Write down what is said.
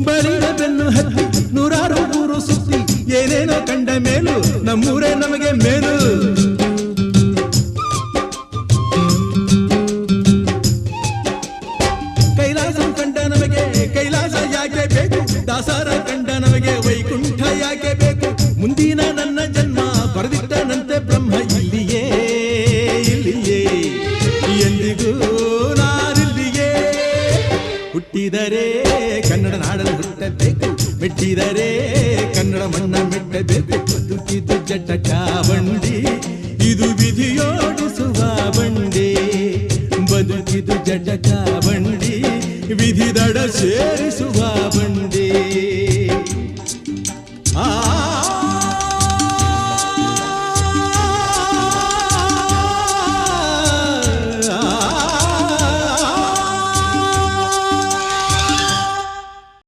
ಬಳಿದ ಬೆನ್ನು ಹತ್ತಿ ನೂರಾರು ಊರು ಸುತ್ತಿ ಏನೇನೋ ಕಂಡ ಮೇಲು ನಮ್ಮೂರೇ ನಮಗೆ ಮೇಲು. ಕೈಲಾಸ ಕಂಡ ನಮಗೆ ಕೈಲಾಸ ಯಾಕೆ ಬೇಕು, ದಾಸರ ಕಂಡ ನಮಗೆ ವೈಕುಂಠ ಯಾಕೆ ಬೇಕು. ಮುಂದಿನ ನನ್ನ ಜನ್ಮ ಬರೆದಿಟ್ಟನಂತೆ ಬ್ರಹ್ಮ ಇಲ್ಲಿಯೇ ಇಲ್ಲಿಯೇ ಎಂದಿಗೂ ನಾನಿಲ್ಲಿಯೇ. ಹುಟ್ಟಿದರೆ ಕನ್ನಡ ನಾಡಲು ಹುಟ್ಟಬೇಕು, ಮೆಟ್ಟಿದರೆ ಕನ್ನಡ ಮಣ್ಣ ಮೆಟ್ಟಬೇಕು. ಬದುಕಿದು ಜಟಕ ಬಂಡಿ, ಇದು ವಿಧಿಯೋಡಿಸುವ ಬಂಡಿ. ಬದುಕಿದು ಜಟಕ ಬಂಡಿ, ವಿಧಿ ದಡ ಸೇರಿ